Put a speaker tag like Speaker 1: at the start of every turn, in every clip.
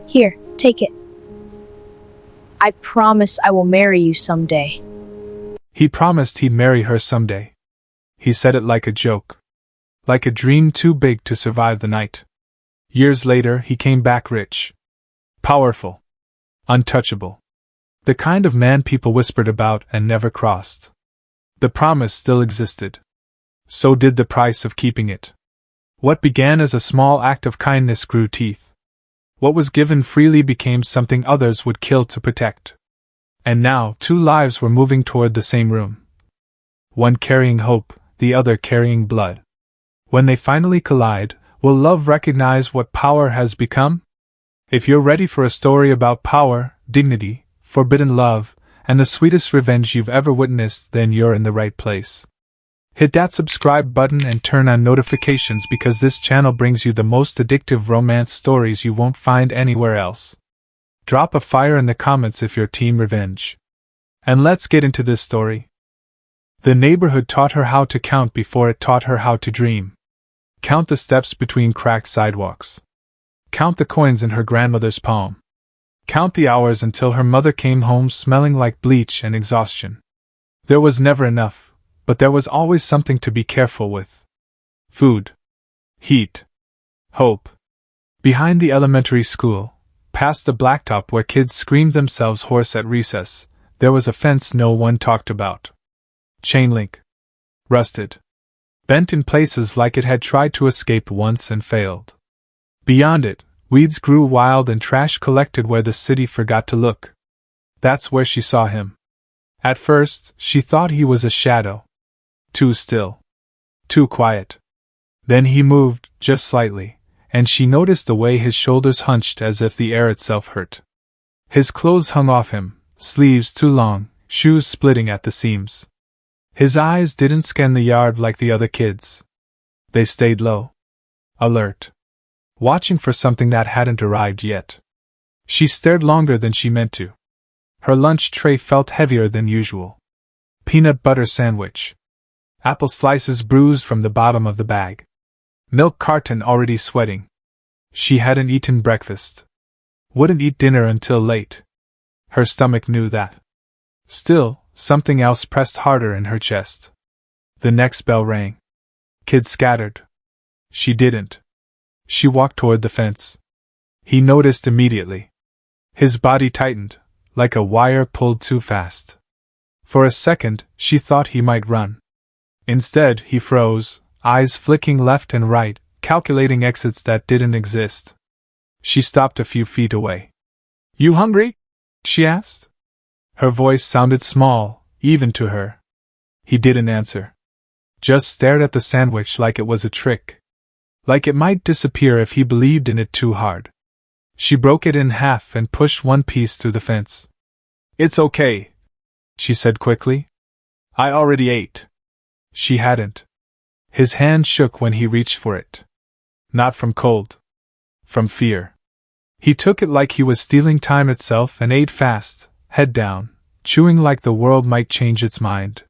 Speaker 1: Here, take it. I promise I will marry you someday.
Speaker 2: He promised he'd marry her someday. He said it like a joke. Like a dream too big to survive the night. Years later, he came back rich. Powerful. Untouchable. The kind of man people whispered about and never crossed. The promise still existed. So did the price of keeping it. What began as a small act of kindness grew teeth. What was given freely became something others would kill to protect. And now, two lives were moving toward the same room. One carrying hope, the other carrying blood. When they finally collide, will love recognize what power has become? If you're ready for a story about power, dignity, forbidden love, and the sweetest revenge you've ever witnessed, then you're in the right place. Hit that subscribe button and turn on notifications because this channel brings you the most addictive romance stories you won't find anywhere else. Drop a fire in the comments if you're team revenge. And let's get into this story. The neighborhood taught her how to count before it taught her how to dream. Count the steps between cracked sidewalks. Count the coins in her grandmother's palm. Count the hours until her mother came home smelling like bleach and exhaustion. There was never enough, but there was always something to be careful with. Food. Heat. Hope. Behind the elementary school, past the blacktop where kids screamed themselves hoarse at recess, there was a fence no one talked about. Chain link. Rusted. Bent in places like it had tried to escape once and failed. Beyond it, weeds grew wild and trash collected where the city forgot to look. That's where she saw him. At first, she thought he was a shadow. Too still. Too quiet. Then he moved, just slightly, and she noticed the way his shoulders hunched as if the air itself hurt. His clothes hung off him, sleeves too long, shoes splitting at the seams. His eyes didn't scan the yard like the other kids. They stayed low. Alert. Watching for something that hadn't arrived yet. She stared longer than she meant to. Her lunch tray felt heavier than usual. Peanut butter sandwich. Apple slices bruised from the bottom of the bag. Milk carton already sweating. She hadn't eaten breakfast. Wouldn't eat dinner until late. Her stomach knew that. Still, something else pressed harder in her chest. The next bell rang. Kids scattered. She didn't. She walked toward the fence. He noticed immediately. His body tightened, like a wire pulled too fast. For a second, she thought he might run. Instead, he froze, eyes flicking left and right, calculating exits that didn't exist. She stopped a few feet away. "You hungry?" she asked. Her voice sounded small, even to her. He didn't answer. Just stared at the sandwich like it was a trick. Like it might disappear if he believed in it too hard. She broke it in half and pushed one piece through the fence. "It's okay," she said quickly. "I already ate." She hadn't. His hand shook when he reached for it. Not from cold. From fear. He took it like he was stealing time itself and ate fast, head down, chewing like the world might change its mind.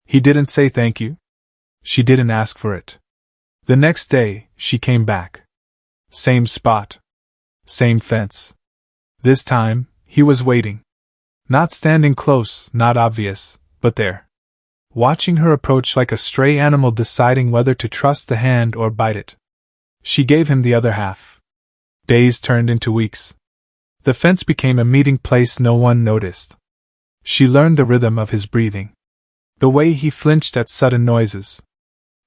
Speaker 2: He didn't say thank you. She didn't ask for it. The next day, she came back. Same spot. Same fence. This time, he was waiting. Not standing close, not obvious, but there. Watching her approach like a stray animal deciding whether to trust the hand or bite it. She gave him the other half. Days turned into weeks. The fence became a meeting place no one noticed. She learned the rhythm of his breathing. The way he flinched at sudden noises.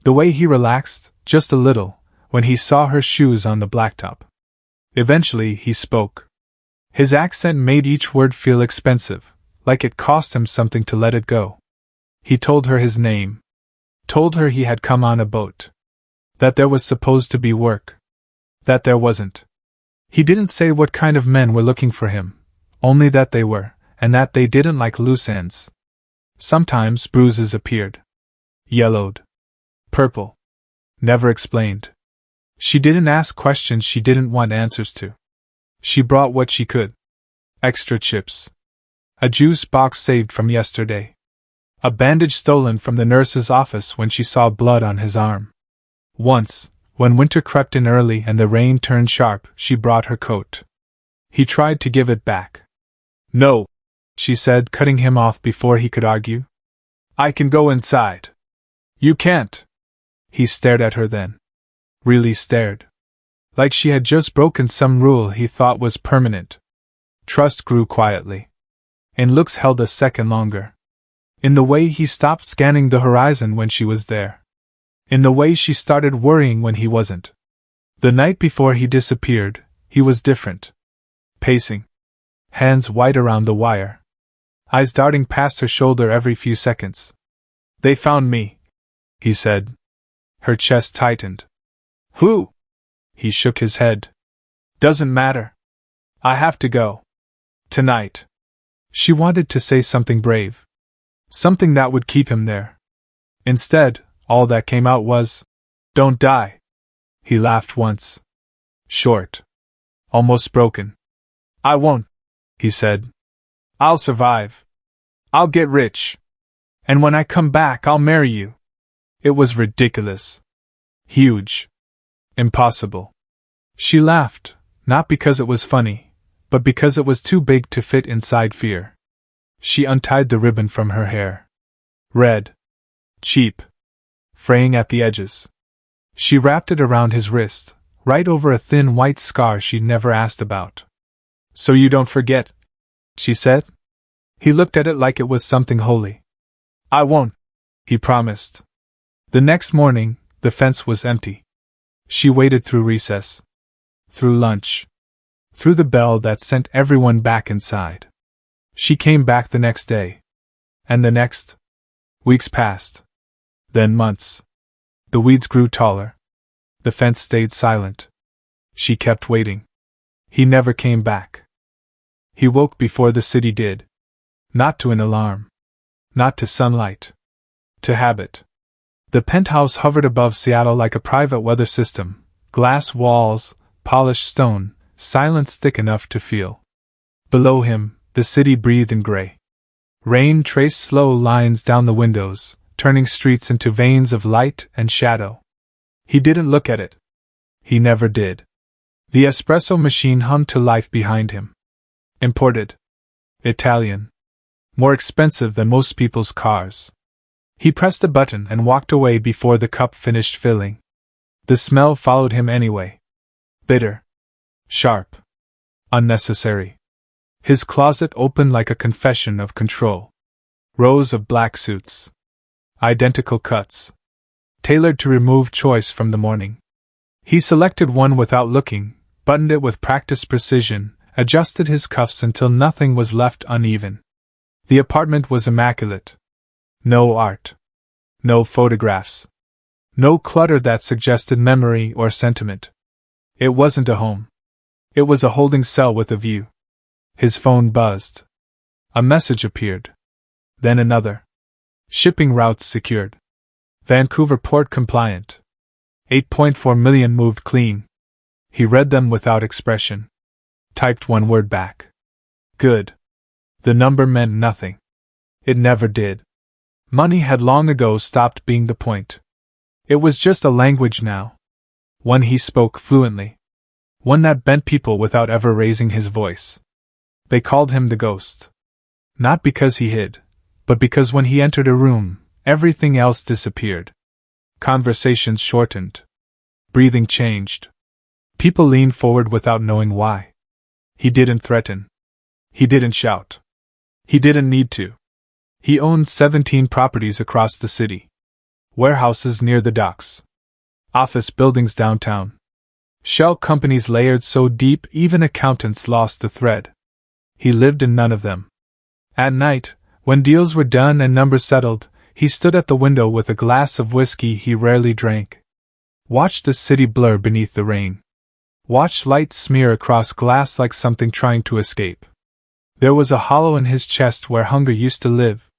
Speaker 2: The way he relaxed, just a little, when he saw her shoes on the blacktop. Eventually, he spoke. His accent made each word feel expensive, like it cost him something to let it go. He told her his name. Told her he had come on a boat. That there was supposed to be work. That there wasn't. He didn't say what kind of men were looking for him, only that they were, and that they didn't like loose ends. Sometimes bruises appeared. Yellowed. Purple. Never explained. She didn't ask questions she didn't want answers to. She brought what she could. Extra chips. A juice box saved from yesterday. A bandage stolen from the nurse's office when she saw blood on his arm. Once, when winter crept in early and the rain turned sharp, she brought her coat. He tried to give it back. No, she said, cutting him off before he could argue. I can go inside. You can't. He stared at her then. Really stared. Like she had just broken some rule he thought was permanent. Trust grew quietly. And looks held a second longer. In the way he stopped scanning the horizon when she was there. In the way she started worrying when he wasn't. The night before he disappeared, he was different. Pacing. Hands white around the wire. Eyes darting past her shoulder every few seconds. They found me, he said. Her chest tightened. Who? He shook his head. Doesn't matter. I have to go. Tonight. She wanted to say something brave. Something that would keep him there. Instead, all that came out was, don't die. He laughed once. Short. Almost broken. I won't, he said. I'll survive. I'll get rich. And when I come back, I'll marry you. It was ridiculous. Huge. Impossible. She laughed, not because it was funny, but because it was too big to fit inside fear. She untied the ribbon from her hair. Red. Cheap. Fraying at the edges. She wrapped it around his wrist, right over a thin white scar she'd never asked about. So you don't forget, she said. He looked at it like it was something holy. I won't, he promised. The next morning, the fence was empty. She waited through recess. Through lunch. Through the bell that sent everyone back inside. She came back the next day. And the next. Weeks passed. Then months. The weeds grew taller. The fence stayed silent. She kept waiting. He never came back. He woke before the city did. Not to an alarm. Not to sunlight. To habit. The penthouse hovered above Seattle like a private weather system, glass walls, polished stone, silence thick enough to feel. Below him, the city breathed in gray. Rain traced slow lines down the windows, turning streets into veins of light and shadow. He didn't look at it. He never did. The espresso machine hummed to life behind him. Imported. Italian. More expensive than most people's cars. He pressed the button and walked away before the cup finished filling. The smell followed him anyway. Bitter. Sharp. Unnecessary. His closet opened like a confession of control. Rows of black suits. Identical cuts. Tailored to remove choice from the morning. He selected one without looking, buttoned it with practiced precision, adjusted his cuffs until nothing was left uneven. The apartment was immaculate. No art. No photographs. No clutter that suggested memory or sentiment. It wasn't a home. It was a holding cell with a view. His phone buzzed. A message appeared. Then another. Shipping routes secured. Vancouver port compliant. 8.4 million moved clean. He read them without expression. Typed one word back. Good. The number meant nothing. It never did. Money had long ago stopped being the point. It was just a language now. One he spoke fluently. One that bent people without ever raising his voice. They called him the ghost. Not because he hid, but because when he entered a room, everything else disappeared. Conversations shortened. Breathing changed. People leaned forward without knowing why. He didn't threaten. He didn't shout. He didn't need to. He owned 17 properties across the city. Warehouses near the docks. Office buildings downtown. Shell companies layered so deep even accountants lost the thread. He lived in none of them. At night, when deals were done and numbers settled, he stood at the window with a glass of whiskey he rarely drank. Watched the city blur beneath the rain. Watched light smear across glass like something trying to escape. There was a hollow in his chest where hunger used to live.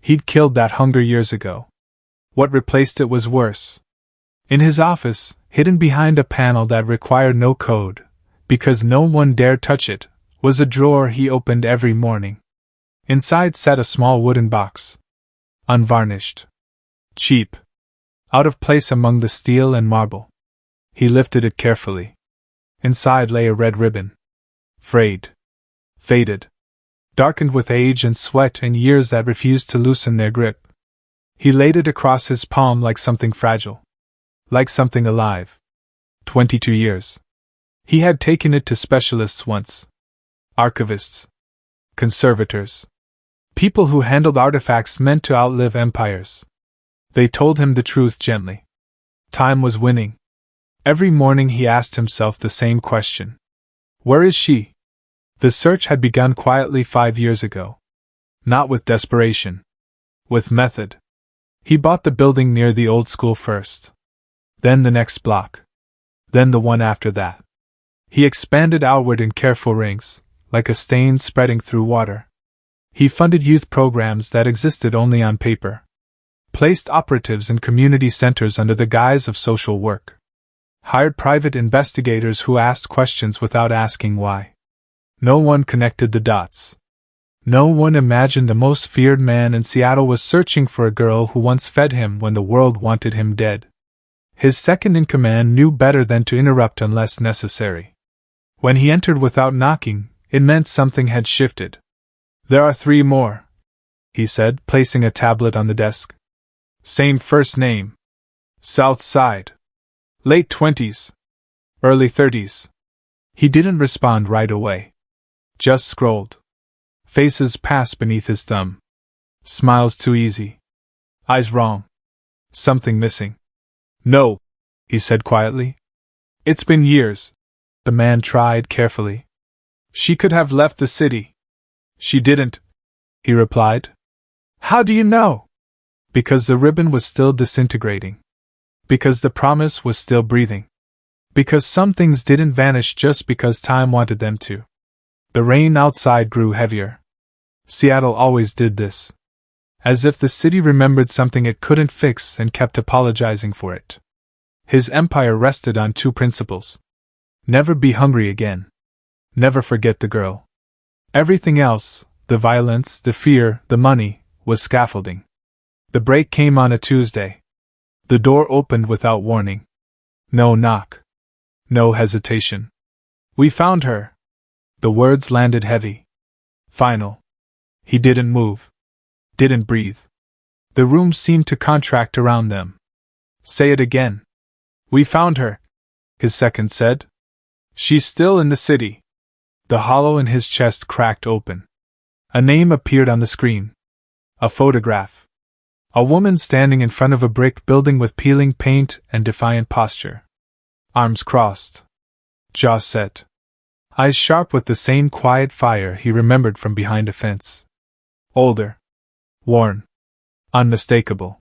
Speaker 2: He'd killed that hunger years ago. What replaced it was worse. In his office, hidden behind a panel that required no code, because no one dared touch it, was a drawer he opened every morning. Inside sat a small wooden box. Unvarnished. Cheap. Out of place among the steel and marble. He lifted it carefully. Inside lay a red ribbon. Frayed. Faded. Darkened with age and sweat and years that refused to loosen their grip. He laid it across his palm like something fragile. Like something alive. 22 years. He had taken it to specialists once. Archivists. Conservators. People who handled artifacts meant to outlive empires. They told him the truth gently. Time was winning. Every morning he asked himself the same question. Where is she? The search had begun quietly 5 years ago. Not with desperation. With method. He bought the building near the old school first. Then the next block. Then the one after that. He expanded outward in careful rings, like a stain spreading through water. He funded youth programs that existed only on paper. Placed operatives in community centers under the guise of social work. Hired private investigators who asked questions without asking why. No one connected the dots. No one imagined the most feared man in Seattle was searching for a girl who once fed him when the world wanted him dead. His second-in-command knew better than to interrupt unless necessary. When he entered without knocking, it meant something had shifted. There are 3 more, he said, placing a tablet on the desk. Same first name. South Side. Late 20s. Early 30s. He didn't respond right away. Just scrolled. Faces passed beneath his thumb. Smiles too easy. Eyes wrong. Something missing. No, he said quietly. It's been years. The man tried carefully. She could have left the city. She didn't, he replied. How do you know? Because the ribbon was still disintegrating. Because the promise was still breathing. Because some things didn't vanish just because time wanted them to. The rain outside grew heavier. Seattle always did this. As if the city remembered something it couldn't fix and kept apologizing for it. His empire rested on 2 principles. Never be hungry again. Never forget the girl. Everything else, the violence, the fear, the money, was scaffolding. The break came on a Tuesday. The door opened without warning. No knock. No hesitation. We found her. The words landed heavy. Final. He didn't move. Didn't breathe. The room seemed to contract around them. Say it again. We found her, his second said. She's still in the city. The hollow in his chest cracked open. A name appeared on the screen. A photograph. A woman standing in front of a brick building with peeling paint and defiant posture. Arms crossed. Jaw set. Eyes sharp with the same quiet fire he remembered from behind a fence. Older. Worn. Unmistakable.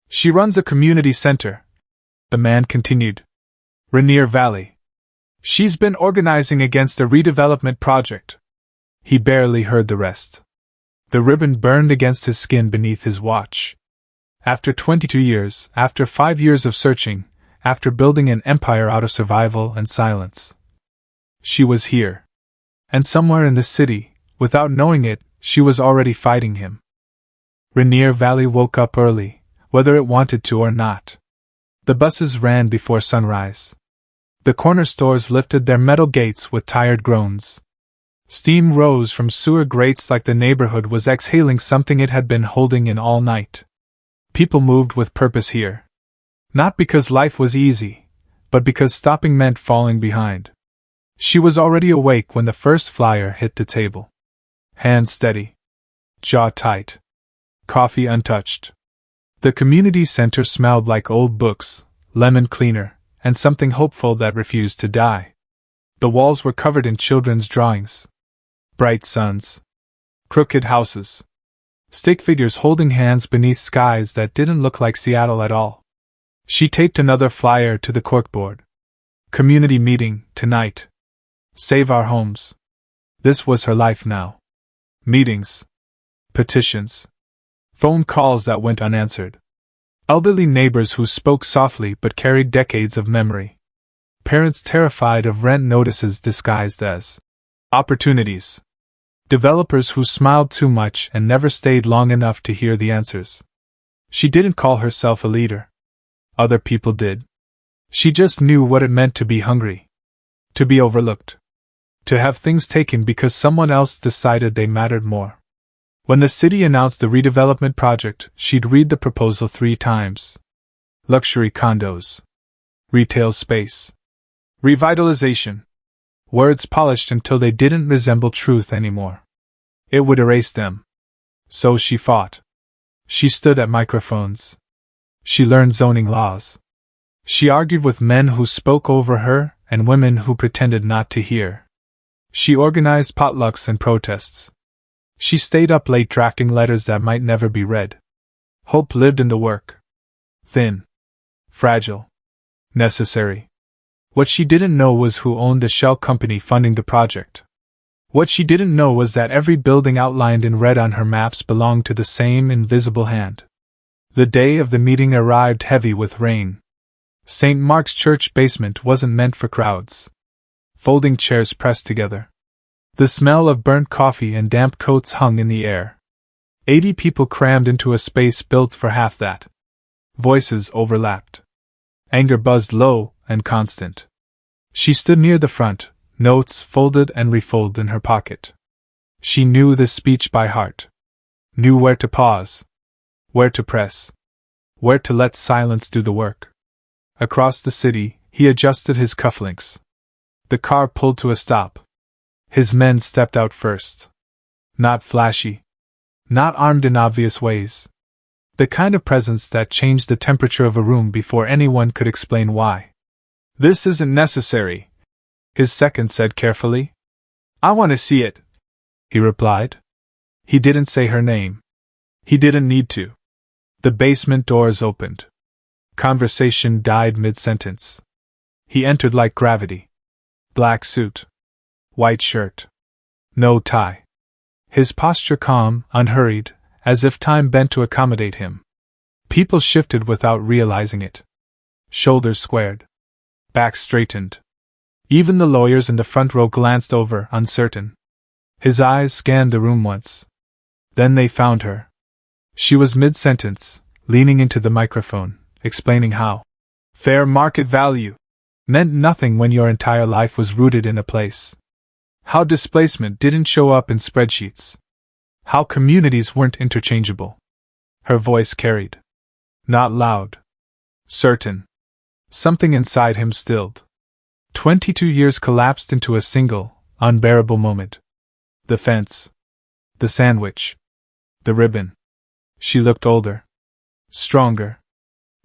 Speaker 2: She runs a community center. The man continued. Rainier Valley. She's been organizing against a redevelopment project. He barely heard the rest. The ribbon burned against his skin beneath his watch. After 22 years, after 5 years of searching, after building an empire out of survival and silence. She was here. And somewhere in the city, without knowing it, she was already fighting him. Rainier Valley woke up early, whether it wanted to or not. The buses ran before sunrise. The corner stores lifted their metal gates with tired groans. Steam rose from sewer grates like the neighborhood was exhaling something it had been holding in all night. People moved with purpose here. Not because life was easy, but because stopping meant falling behind. She was already awake when the first flyer hit the table. Hands steady. Jaw tight. Coffee untouched. The community center smelled like old books, lemon cleaner, and something hopeful that refused to die. The walls were covered in children's drawings. Bright suns. Crooked houses. Stick figures holding hands beneath skies that didn't look like Seattle at all. She taped another flyer to the corkboard. Community meeting, tonight. Save our homes. This was her life now. Meetings. Petitions. Phone calls that went unanswered. Elderly neighbors who spoke softly but carried decades of memory. Parents terrified of rent notices disguised as opportunities. Developers who smiled too much and never stayed long enough to hear the answers. She didn't call herself a leader. Other people did. She just knew what it meant to be hungry. To be overlooked. To have things taken because someone else decided they mattered more. When the city announced the redevelopment project, she'd read the proposal 3 times. Luxury condos. Retail space. Revitalization. Words polished until they didn't resemble truth anymore. It would erase them. So she fought. She stood at microphones. She learned zoning laws. She argued with men who spoke over her and women who pretended not to hear. She organized potlucks and protests. She stayed up late drafting letters that might never be read. Hope lived in the work. Thin. Fragile. Necessary. What she didn't know was who owned the shell company funding the project. What she didn't know was that every building outlined in red on her maps belonged to the same invisible hand. The day of the meeting arrived heavy with rain. St. Mark's Church basement wasn't meant for crowds. Folding chairs pressed together. The smell of burnt coffee and damp coats hung in the air. 80 people crammed into a space built for half that. Voices overlapped. Anger buzzed low and constant. She stood near the front, notes folded and refolded in her pocket. She knew this speech by heart. Knew where to pause. Where to press. Where to let silence do the work. Across the city, he adjusted his cufflinks. The car pulled to a stop. His men stepped out first. Not flashy. Not armed in obvious ways. The kind of presence that changed the temperature of a room before anyone could explain why. This isn't necessary, his second said carefully. I want to see it, he replied. He didn't say her name. He didn't need to. The basement doors opened. Conversation died mid-sentence. He entered like gravity. Black suit. White shirt. No tie. His posture calm, unhurried, as if time bent to accommodate him. People shifted without realizing it. Shoulders squared. Backs straightened. Even the lawyers in the front row glanced over, uncertain. His eyes scanned the room once. Then they found her. She was mid-sentence, leaning into the microphone, explaining how fair market value meant nothing when your entire life was rooted in a place. How displacement didn't show up in spreadsheets. How communities weren't interchangeable. Her voice carried. Not loud. Certain. Something inside him stilled. 22 years collapsed into a single, unbearable moment. The fence. The sandwich. The ribbon. She looked older. Stronger.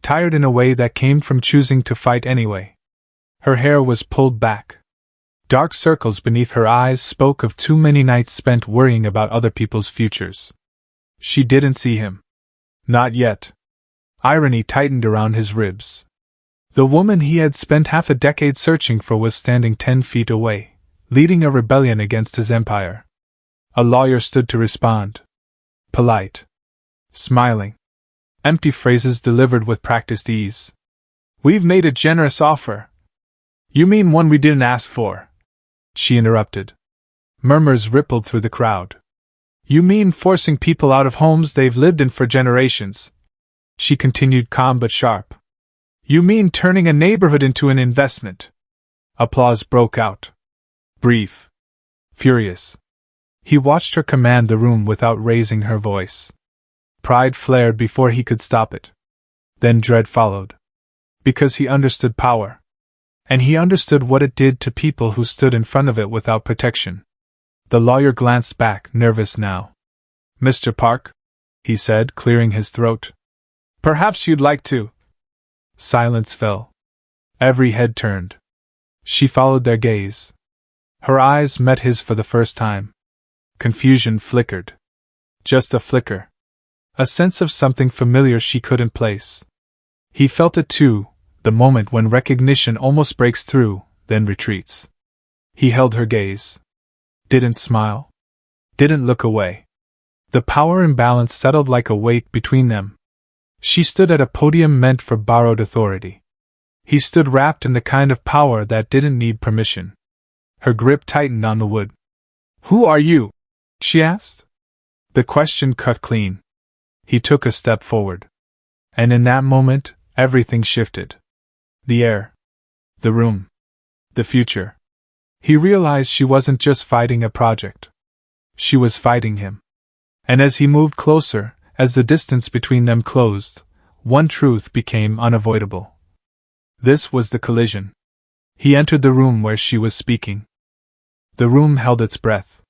Speaker 2: Tired in a way that came from choosing to fight anyway. Her hair was pulled back. Dark circles beneath her eyes spoke of too many nights spent worrying about other people's futures. She didn't see him. Not yet. Irony tightened around his ribs. The woman he had spent half a decade searching for was standing 10 feet away, leading a rebellion against his empire. A lawyer stood to respond. Polite. Smiling. Empty phrases delivered with practiced ease. We've made a generous offer. You mean one we didn't ask for? She interrupted. Murmurs rippled through the crowd. You mean forcing people out of homes they've lived in for generations? She continued, calm but sharp. You mean turning a neighborhood into an investment? Applause broke out. Brief. Furious. He watched her command the room without raising her voice. Pride flared before he could stop it. Then dread followed. Because he understood power. And he understood what it did to people who stood in front of it without protection. The lawyer glanced back, nervous now. Mr. Park, he said, clearing his throat. Perhaps you'd like to. Silence fell. Every head turned. She followed their gaze. Her eyes met his for the first time. Confusion flickered. Just a flicker. A sense of something familiar she couldn't place. He felt it too, the moment when recognition almost breaks through, then retreats. He held her gaze. Didn't smile. Didn't look away. The power imbalance settled like a weight between them. She stood at a podium meant for borrowed authority. He stood wrapped in the kind of power that didn't need permission. Her grip tightened on the wood. Who are you? She asked. The question cut clean. He took a step forward. And in that moment, everything shifted. The air. The room. The future. He realized she wasn't just fighting a project. She was fighting him. And as he moved closer, as the distance between them closed, one truth became unavoidable. This was the collision. He entered the room where she was speaking. The room held its breath.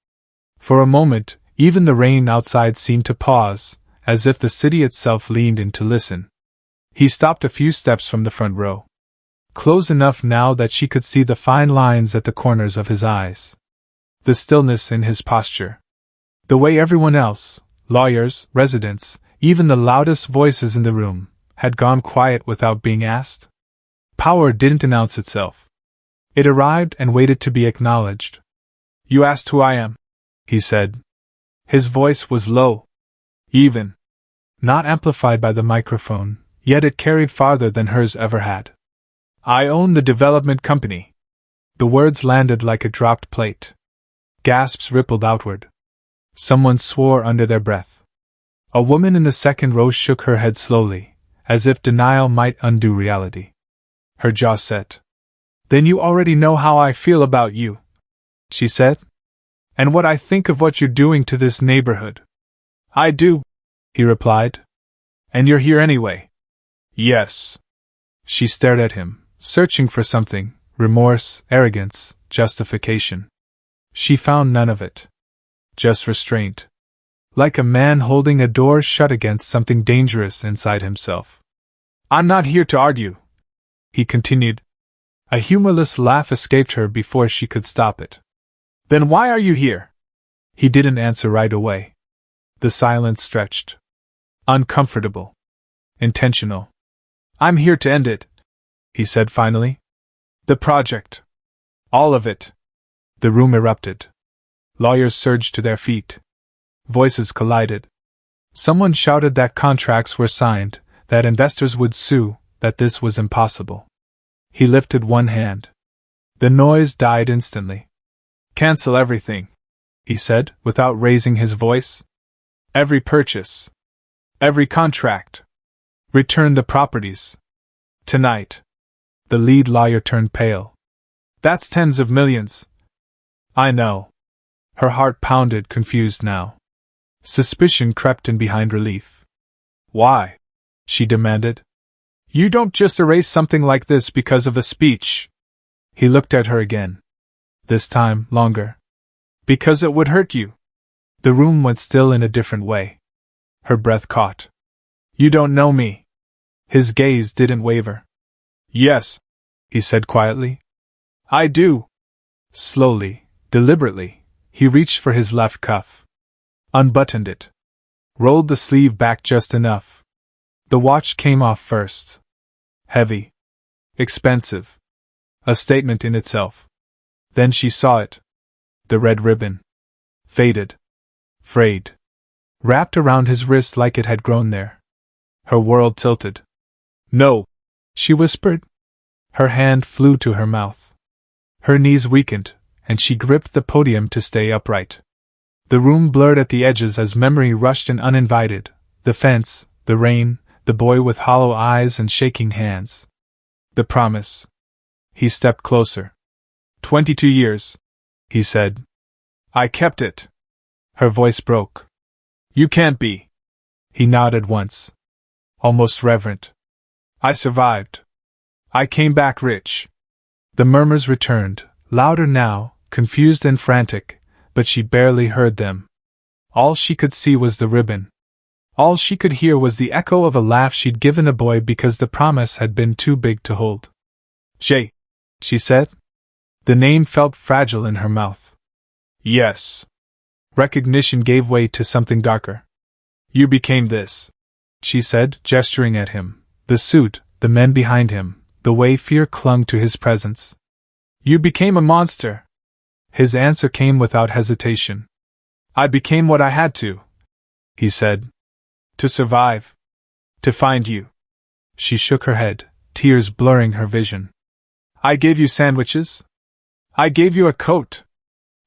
Speaker 2: For a moment, even the rain outside seemed to pause, as if the city itself leaned in to listen. He stopped a few steps from the front row. Close enough now that she could see the fine lines at the corners of his eyes. The stillness in his posture. The way everyone else, lawyers, residents, even the loudest voices in the room, had gone quiet without being asked. Power didn't announce itself. It arrived and waited to be acknowledged. "You asked who I am," he said. His voice was low. Even. Not amplified by the microphone, yet it carried farther than hers ever had. "I own the development company." The words landed like a dropped plate. Gasps rippled outward. Someone swore under their breath. A woman in the second row shook her head slowly, as if denial might undo reality. Her jaw set. "Then you already know how I feel about you," she said. "And what I think of what you're doing to this neighborhood." "I do," he replied. "And you're here anyway." "Yes." She stared at him, searching for something: remorse, arrogance, justification. She found none of it. Just restraint. Like a man holding a door shut against something dangerous inside himself. "I'm not here to argue," he continued. A humorless laugh escaped her before she could stop it. "Then why are you here?" He didn't answer right away. The silence stretched. Uncomfortable. Intentional. "I'm here to end it," he said finally. "The project. All of it." The room erupted. Lawyers surged to their feet. Voices collided. Someone shouted that contracts were signed, that investors would sue, that this was impossible. He lifted one hand. The noise died instantly. "Cancel everything," he said, without raising his voice. "Every purchase. Every contract. Return the properties. Tonight." The lead lawyer turned pale. "That's tens of millions." "I know." Her heart pounded, confused now. Suspicion crept in behind relief. "Why?" she demanded. "You don't just erase something like this because of a speech." He looked at her again. This time, longer. "Because it would hurt you." The room went still in a different way. Her breath caught. "You don't know me." His gaze didn't waver. "Yes," he said quietly. "I do." Slowly, deliberately, he reached for his left cuff. Unbuttoned it. Rolled the sleeve back just enough. The watch came off first. Heavy. Expensive. A statement in itself. Then she saw it. The red ribbon. Faded. Frayed. Wrapped around his wrist like it had grown there. Her world tilted. "No," she whispered. Her hand flew to her mouth. Her knees weakened, and she gripped the podium to stay upright. The room blurred at the edges as memory rushed in uninvited. The fence, the rain, the boy with hollow eyes and shaking hands. The promise. He stepped closer. 22 years, he said. "I kept it." Her voice broke. "You can't be." He nodded once. Almost reverent. "I survived. I came back rich." The murmurs returned, louder now, confused and frantic, but she barely heard them. All she could see was the ribbon. All she could hear was the echo of a laugh she'd given a boy because the promise had been too big to hold. "Jay," she said. The name felt fragile in her mouth. "Yes." Recognition gave way to something darker. "You became this," she said, gesturing at him. The suit, the men behind him, the way fear clung to his presence. "You became a monster." His answer came without hesitation. "I became what I had to," he said. "To survive. To find you." She shook her head, tears blurring her vision. "I gave you sandwiches. I gave you a coat.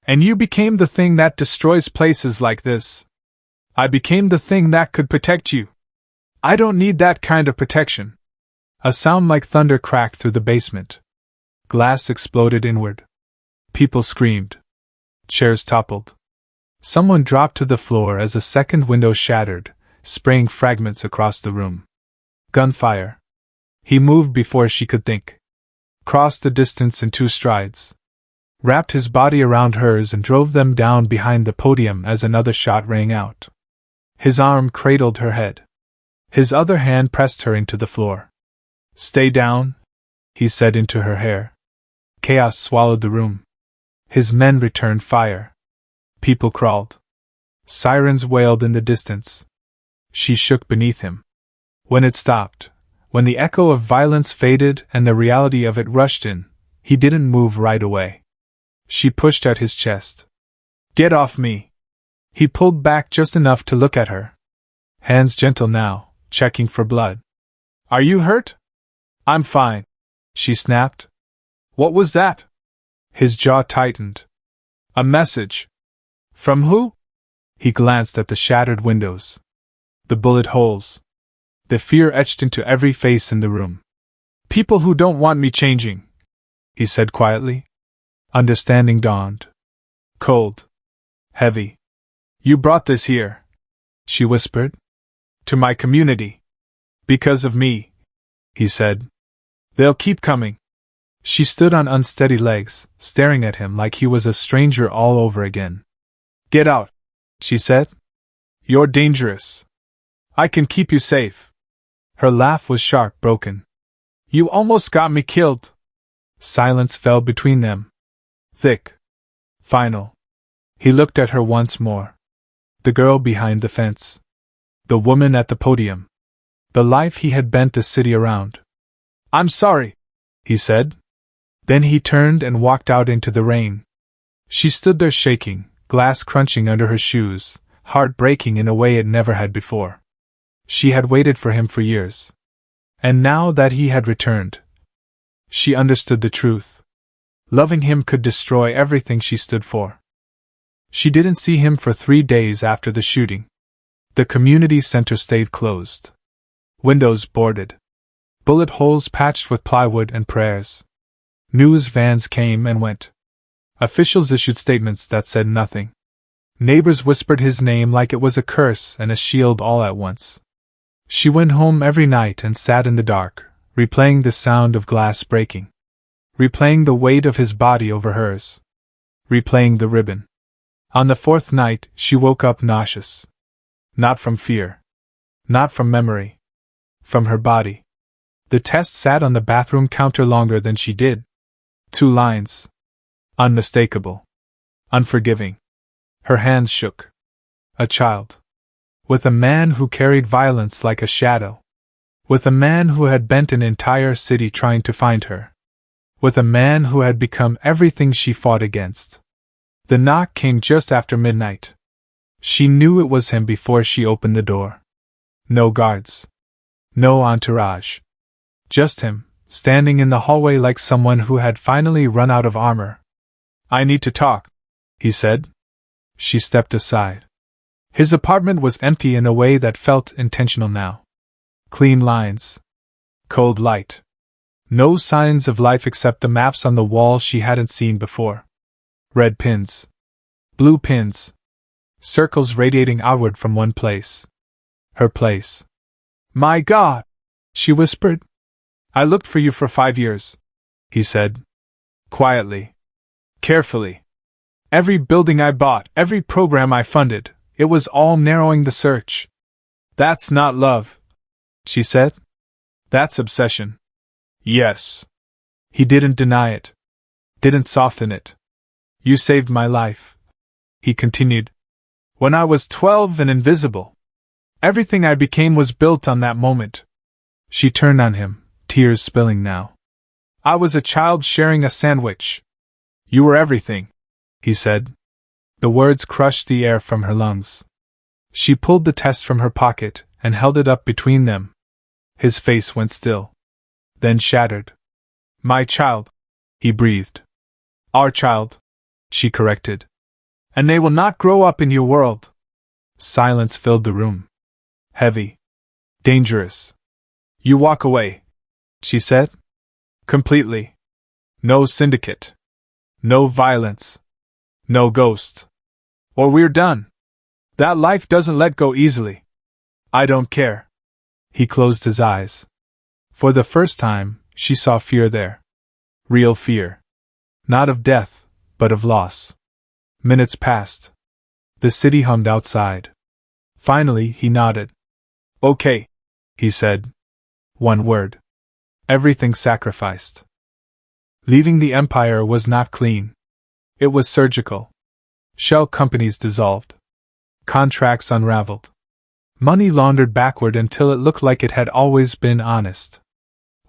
Speaker 2: And you became the thing that destroys places like this. I became the thing that could protect you. I don't need that kind of protection." A sound like thunder cracked through the basement. Glass exploded inward. People screamed. Chairs toppled. Someone dropped to the floor as a second window shattered, spraying fragments across the room. Gunfire. He moved before she could think. Crossed the distance in 2 strides. Wrapped his body around hers and drove them down behind the podium as another shot rang out. His arm cradled her head. His other hand pressed her into the floor. "Stay down," he said into her hair. Chaos swallowed the room. His men returned fire. People crawled. Sirens wailed in the distance. She shook beneath him. When it stopped, when the echo of violence faded and the reality of it rushed in, he didn't move right away. She pushed at his chest. "Get off me!" He pulled back just enough to look at her. Hands gentle now, checking for blood. "Are you hurt?" "I'm fine," she snapped. "What was that?" His jaw tightened. "A message." "From who?" He glanced at the shattered windows. The bullet holes. The fear etched into every face in the room. "People who don't want me changing," he said quietly. Understanding dawned. Cold. Heavy. "You brought this here," she whispered. "To my community. Because of me," he said. "They'll keep coming." She stood on unsteady legs, staring at him like he was a stranger all over again. "Get out," she said. "You're dangerous. I can keep you safe." Her laugh was sharp, broken. "You almost got me killed." Silence fell between them. Thick. Final. He looked at her once more. The girl behind the fence. The woman at the podium. The life he had bent the city around. "I'm sorry," he said. Then he turned and walked out into the rain. She stood there shaking, glass crunching under her shoes, heart breaking in a way it never had before. She had waited for him for years. And now that he had returned, she understood the truth. Loving him could destroy everything she stood for. She didn't see him for 3 days after the shooting. The community center stayed closed. Windows boarded. Bullet holes patched with plywood and prayers. News vans came and went. Officials issued statements that said nothing. Neighbors whispered his name like it was a curse and a shield all at once. She went home every night and sat in the dark, replaying the sound of glass breaking. Replaying the weight of his body over hers. Replaying the ribbon. On the 4th night, she woke up nauseous. Not from fear. Not from memory. From her body. The test sat on the bathroom counter longer than she did. 2 lines. Unmistakable. Unforgiving. Her hands shook. A child. With a man who carried violence like a shadow. With a man who had bent an entire city trying to find her. With a man who had become everything she fought against. The knock came just after midnight. She knew it was him before she opened the door. No guards. No entourage. Just him, standing in the hallway like someone who had finally run out of armor. "I need to talk," he said. She stepped aside. His apartment was empty in a way that felt intentional now. Clean lines. Cold light. No signs of life except the maps on the wall she hadn't seen before. Red pins. Blue pins. Circles radiating outward from one place. Her place. "My God!" she whispered. "I looked for you for 5 years," he said. Quietly. Carefully. "Every building I bought, every program I funded, it was all narrowing the search." "That's not love," she said. "That's obsession." "Yes." He didn't deny it. Didn't soften it. "You saved my life," he continued. "When I was 12 and invisible. Everything I became was built on that moment." She turned on him, tears spilling now. "I was a child sharing a sandwich. You were everything," he said. The words crushed the air from her lungs. She pulled the test from her pocket and held it up between them. His face went still. Then shattered. "My child," he breathed. "Our child," she corrected. "And they will not grow up in your world." Silence filled the room. Heavy. Dangerous. "You walk away," she said. "Completely. No syndicate. No violence. No ghost. Or we're done. That life doesn't let go easily. I don't care. He closed his eyes. For the first time, she saw fear there. Real fear. Not of death, but of loss. Minutes passed. The city hummed outside. Finally, he nodded. Okay, he said. One word. Everything sacrificed. Leaving the empire was not clean. It was surgical. Shell companies dissolved. Contracts unraveled. Money laundered backward until it looked like it had always been honest.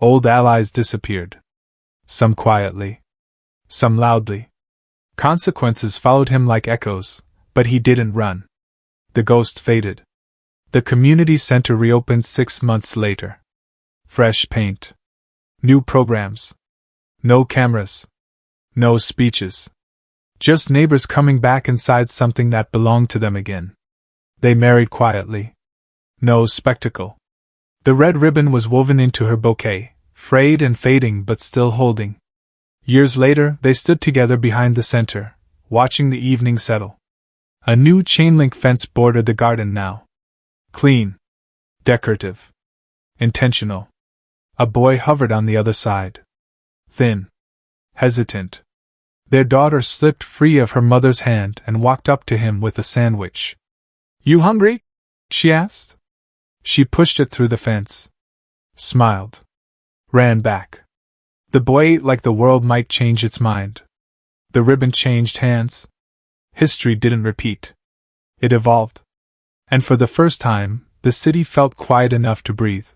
Speaker 2: Old allies disappeared. Some quietly. Some loudly. Consequences followed him like echoes, but he didn't run. The ghost faded. The community center reopened 6 months later. Fresh paint. New programs. No cameras. No speeches. Just neighbors coming back inside something that belonged to them again. They married quietly. No spectacle. The red ribbon was woven into her bouquet, frayed and fading but still holding. Years later, they stood together behind the center, watching the evening settle. A new chain-link fence bordered the garden now. Clean. Decorative. Intentional. A boy hovered on the other side. Thin. Hesitant. Their daughter slipped free of her mother's hand and walked up to him with a sandwich. You hungry? She asked. She pushed it through the fence. Smiled. Ran back. The boy ate like the world might change its mind. The ribbon changed hands. History didn't repeat. It evolved. And for the first time, the city felt quiet enough to breathe.